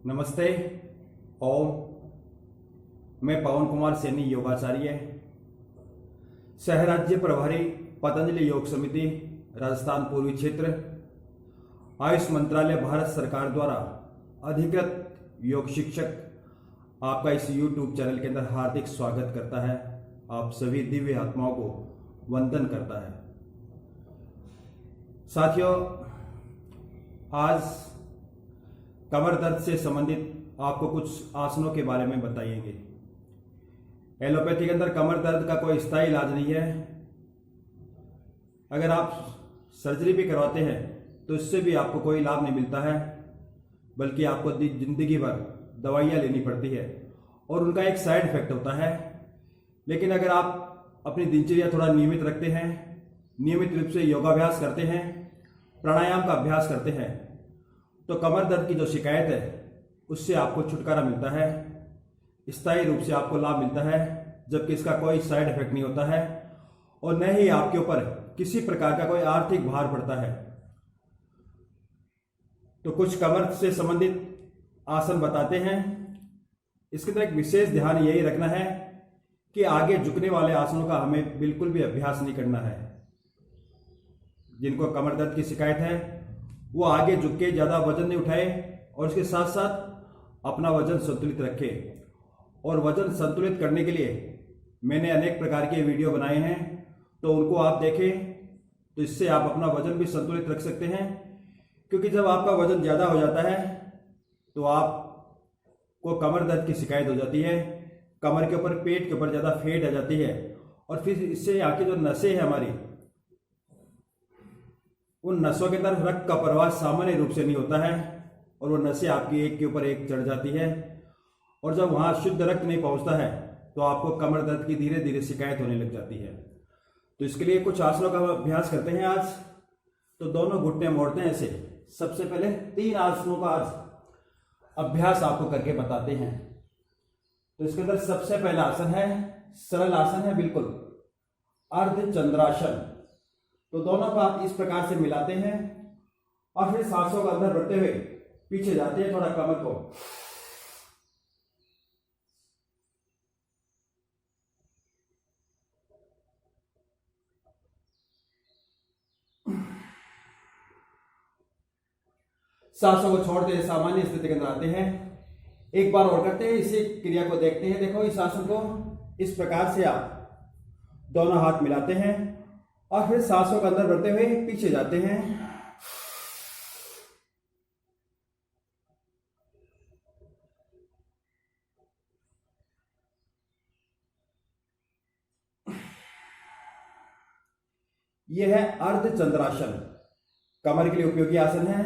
नमस्ते। ओम। मैं पवन कुमार सैनी, योगाचार्य, सह राज्य प्रभारी, पतंजलि योग समिति, राजस्थान पूर्वी क्षेत्र, आयुष मंत्रालय, भारत सरकार द्वारा अधिकृत योग शिक्षक आपका इस YouTube चैनल के अंदर हार्दिक स्वागत करता है। आप सभी दिव्य आत्माओं को वंदन करता है। साथियों, आज कमर दर्द से संबंधित आपको कुछ आसनों के बारे में बताएंगे। एलोपैथी के अंदर कमर दर्द का कोई स्थायी इलाज नहीं है। अगर आप सर्जरी भी करवाते हैं तो इससे भी आपको कोई लाभ नहीं मिलता है, बल्कि आपको जिंदगी भर दवाइयाँ लेनी पड़ती है और उनका एक साइड इफेक्ट होता है। लेकिन अगर आप अपनी दिनचर्या थोड़ा नियमित रखते हैं, नियमित रूप से योगाभ्यास करते हैं, प्राणायाम का अभ्यास करते हैं, तो कमर दर्द की जो शिकायत है उससे आपको छुटकारा मिलता है, स्थायी रूप से आपको लाभ मिलता है, जबकि इसका कोई साइड इफेक्ट नहीं होता है और न ही आपके ऊपर किसी प्रकार का कोई आर्थिक भार पड़ता है। तो कुछ कमर से संबंधित आसन बताते हैं। इसके अंदर एक विशेष ध्यान यही रखना है कि आगे झुकने वाले आसनों का हमें बिल्कुल भी अभ्यास नहीं करना है। जिनको कमर दर्द की शिकायत है वो आगे झुक के ज़्यादा वजन नहीं उठाए और इसके साथ साथ अपना वजन संतुलित रखे। और वजन संतुलित करने के लिए मैंने अनेक प्रकार के वीडियो बनाए हैं, तो उनको आप देखें, तो इससे आप अपना वजन भी संतुलित रख सकते हैं। क्योंकि जब आपका वजन ज़्यादा हो जाता है तो आपको कमर दर्द की शिकायत हो जाती है, कमर के ऊपर, पेट के ऊपर ज़्यादा फैट आ जाती है और फिर इससे आके जो नसें हैं हमारी, उन नसों के अंदर रक्त का प्रवाह सामान्य रूप से नहीं होता है और वो नसें आपकी एक के ऊपर एक चढ़ जाती है और जब वहाँ शुद्ध रक्त नहीं पहुँचता है तो आपको कमर दर्द की धीरे धीरे शिकायत होने लग जाती है। तो इसके लिए कुछ आसनों का अभ्यास करते हैं आज। तो दोनों घुटने मोड़ते हैं ऐसे। सबसे पहले 3 आसनों का आज अभ्यास आपको करके बताते हैं। तो इसके अंदर सबसे पहला आसन है, सरल आसन है बिल्कुल, अर्ध चंद्रासन। तो दोनों को आप इस प्रकार से मिलाते हैं और फिर सांसों को अंदर भरते हुए पीछे जाते हैं थोड़ा कमर को। सांसों को छोड़ते हैं, सामान्य स्थिति के अंदर आते हैं। एक बार और करते हैं, इसी क्रिया को देखते हैं। देखो, इस आसन को इस प्रकार से आप दोनों हाथ मिलाते हैं और फिर सांसों को अंदर भरते हुए पीछे जाते हैं। यह है अर्ध चंद्रासन, कमर के लिए उपयोगी आसन है।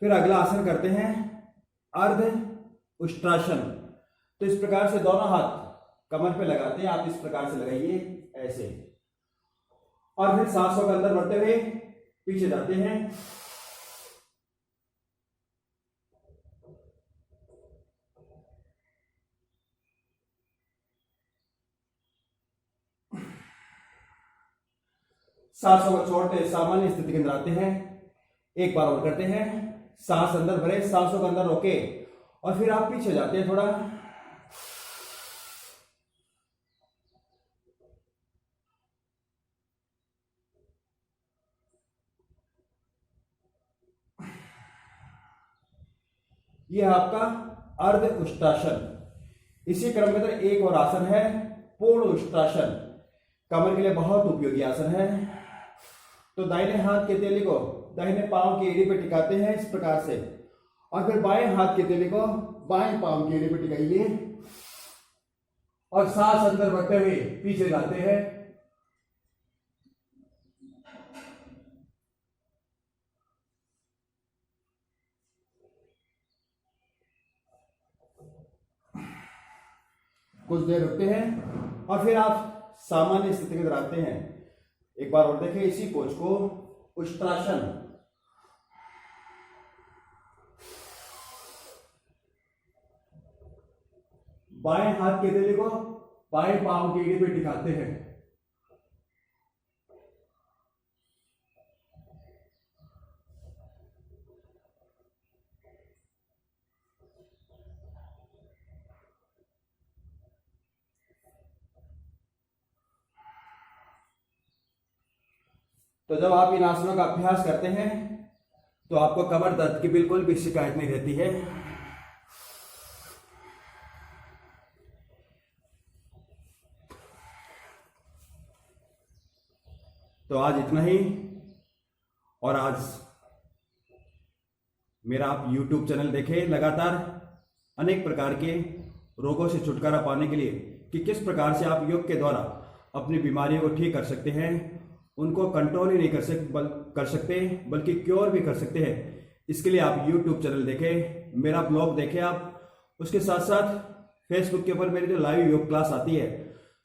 फिर अगला आसन करते हैं अर्ध उष्ट्रासन। तो इस प्रकार से दोनों हाथ कमर पे लगाते हैं। आप इस प्रकार से लगाइए ऐसे, और फिर सांसों को अंदर भरते हुए पीछे जाते हैं। सांसों को छोड़ते सामान्य स्थिति के अंदर आते हैं। एक बार और करते हैं। सांस अंदर भरे, सांसों को अंदर रोके और फिर आप पीछे जाते हैं थोड़ा। यह आपका अर्ध उष्ट्रासन। इसी क्रम में एक और आसन है पूर्ण उष्ट्रासन, कमर के लिए बहुत उपयोगी आसन है। तो दाहिने हाथ के तेली को दाहिने पांव की एड़ी पे टिकाते हैं इस प्रकार से, और फिर बाएं हाथ के तेली को बाएं पांव की एड़ी पे टिकाइए और सांस अंदर भरते हुए पीछे जाते हैं। कुछ देर रुकते हैं और फिर आप सामान्य स्थिति में आते हैं। एक बार और देखें इसी पोज को, उष्ट्रासन। बाएं हाथ के तेली को बाएं पांव की एड़ी पे टिकाते हैं। तो जब आप इन आसनों का अभ्यास करते हैं तो आपको कमर दर्द की बिल्कुल भी शिकायत नहीं रहती है। तो आज इतना ही। और आज मेरा आप YouTube चैनल देखें लगातार अनेक प्रकार के रोगों से छुटकारा पाने के लिए कि किस प्रकार से आप योग के द्वारा अपनी बीमारियों को ठीक कर सकते हैं, उनको कंट्रोल ही नहीं कर सकते बल्कि क्योर भी कर सकते हैं। इसके लिए आप YouTube चैनल देखें, मेरा ब्लॉग देखें आप। उसके साथ साथ फेसबुक के ऊपर मेरी जो लाइव योग क्लास आती है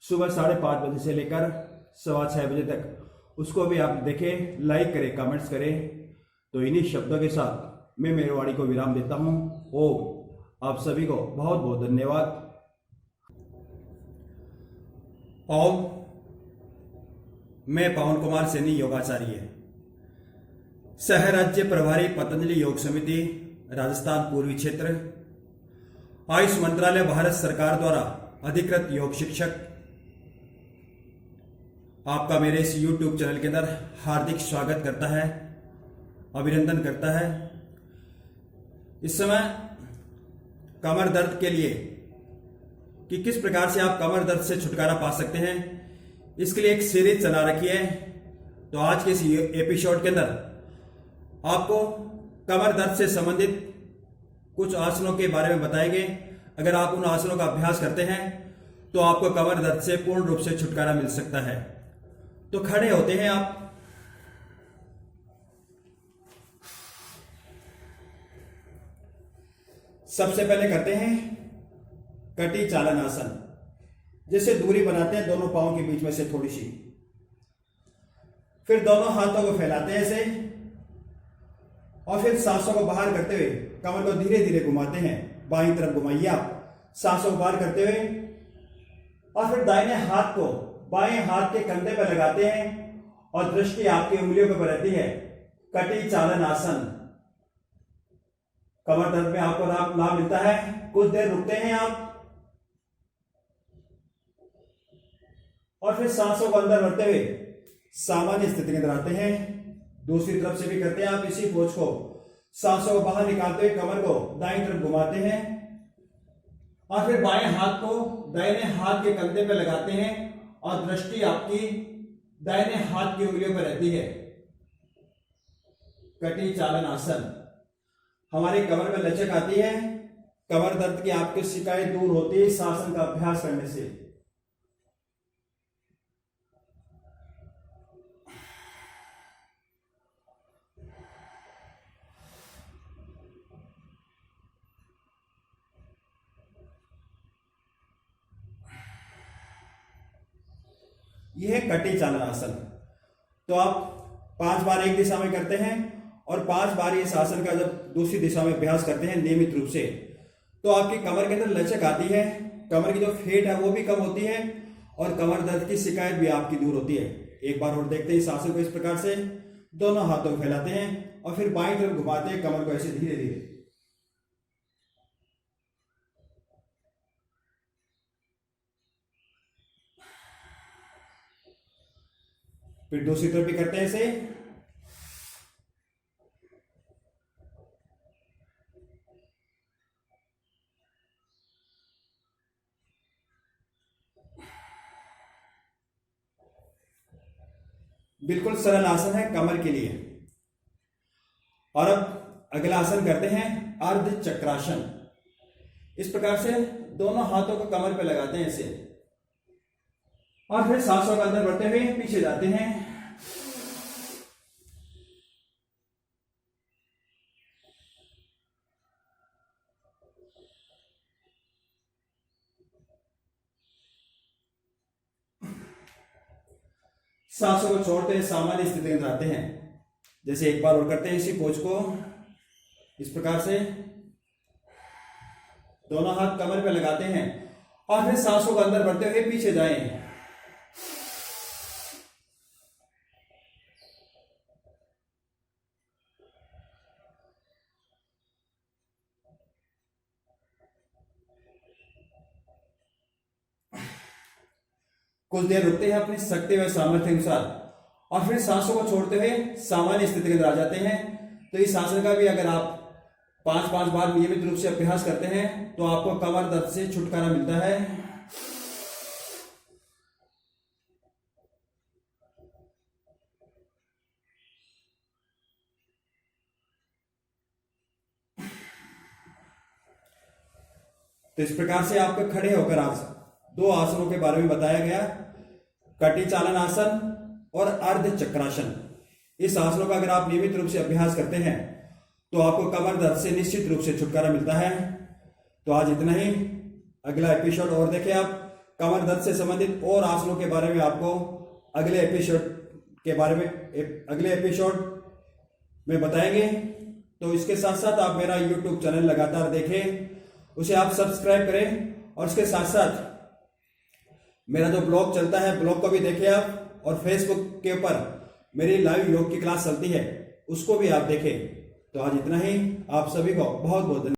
सुबह 5:30 बजे से लेकर 6:15 बजे तक, उसको भी आप देखें, लाइक करें, कमेंट्स करें। तो इन्हीं शब्दों के साथ मैं मेरी वाणी को विराम देता हूं। ओम। आप सभी को बहुत बहुत धन्यवाद। ओम। मैं पवन कुमार सैनी, योगाचार्य, सह राज्य प्रभारी, पतंजलि योग समिति, राजस्थान पूर्वी क्षेत्र, आयुष मंत्रालय, भारत सरकार द्वारा अधिकृत योग शिक्षक, आपका मेरे इस YouTube चैनल के अंदर हार्दिक स्वागत करता है, अभिनंदन करता है। इस समय कमर दर्द के लिए कि किस प्रकार से आप कमर दर्द से छुटकारा पा सकते हैं, इसके लिए एक सीरीज चला रखी है। तो आज के इस एपिसोड के अंदर आपको कमर दर्द से संबंधित कुछ आसनों के बारे में बताएंगे। अगर आप उन आसनों का अभ्यास करते हैं तो आपको कमर दर्द से पूर्ण रूप से छुटकारा मिल सकता है। तो खड़े होते हैं आप। सबसे पहले करते हैं कटी चालन आसन। जैसे दूरी बनाते हैं दोनों पांवों के बीच में से थोड़ी सी, फिर दोनों हाथों को फैलाते हैं ऐसे, और फिर सांसों को बाहर करते हुए कमर को धीरे धीरे घुमाते हैं। बाईं तरफ घुमाइए आप, सांसों को बाहर करते हुए, और फिर दाहिने हाथ को बाएं हाथ के कंधे पर लगाते हैं और दृष्टि आपकी उंगलियों पर रहती है। कटी चालन आसन। कमर दर्द में आपको लाभ मिलता है। कुछ देर रुकते हैं आप और फिर सांसों को अंदर भरते हुए सामान्य स्थिति के अंदर आते हैं। दूसरी तरफ से भी करते हैं आप इसी पोज को। सांसों को बाहर निकालते हुए कमर को दाईं तरफ घुमाते हैं और फिर बाएं हाथ को दाहिने हाथ के कंधे पर लगाते हैं और दृष्टि आपकी दाहिने हाथ की उंगलियों पर रहती है। कटी चालन आसन। हमारी कमर में लचक आती है, कमर दर्द की आपकी शिकायत दूर होती है इस आसन का अभ्यास करने से। यह है कटी चालन आसन। तो आप 5 बार एक दिशा में करते हैं और 5 बार इस आसन का जब दूसरी दिशा में अभ्यास करते हैं नियमित रूप से, तो आपकी कमर के अंदर लचक आती है, कमर की जो फेट है वो भी कम होती है और कमर दर्द की शिकायत भी आपकी दूर होती है। एक बार और देखते हैं इस आसन को। इस प्रकार से दोनों हाथों को फैलाते हैं और फिर बाईं तरफ घुमाते हैं कमर को ऐसे धीरे धीरे। फिर दूसरी तरफ भी करते हैं ऐसे। बिल्कुल सरल आसन है कमर के लिए। और अब अगला आसन करते हैं अर्ध चक्रासन। इस प्रकार से दोनों हाथों को कमर पे लगाते हैं ऐसे और फिर सांसों का अंदर बढ़ते हुए पीछे जाते हैं। सांसों को छोड़ते हैं, सामान्य स्थिति में आते हैं। जैसे एक बार और करते हैं इसी पोज को। इस प्रकार से दोनों हाथ कमर पे लगाते हैं और फिर सांसों को अंदर बढ़ते हुए पीछे जाएं। कुछ देर रुकते हैं अपनी शक्ति व सामर्थ्य अनुसार और फिर सांसों को छोड़ते हुए सामान्य स्थिति के अंदर आ जाते हैं। तो इस आसन का भी अगर आप 5-5 बार नियमित रूप से अभ्यास करते हैं तो आपको कमर दर्द से छुटकारा मिलता है। तो इस प्रकार से आपको खड़े होकर आज 2 आसनों के बारे में बताया गया, कटी चालन आसन और अर्ध चक्रासन। इस आसनों का अगर आप नियमित रूप से अभ्यास करते हैं तो आपको कमर दर्द से निश्चित रूप से छुटकारा मिलता है। तो आज इतना ही, अगला एपिसोड और देखें आप कमर दर्द से संबंधित और आसनों के बारे में आपको अगले एपिसोड में बताएंगे। तो इसके साथ साथ आप मेरा YouTube चैनल लगातार देखें, उसे आप सब्सक्राइब करें और उसके साथ साथ मेरा जो ब्लॉग चलता है ब्लॉग को भी देखें आप, और फेसबुक के ऊपर मेरी लाइव योग की क्लास चलती है उसको भी आप देखें। तो आज इतना ही, आप सभी को बहुत बहुत धन्यवाद।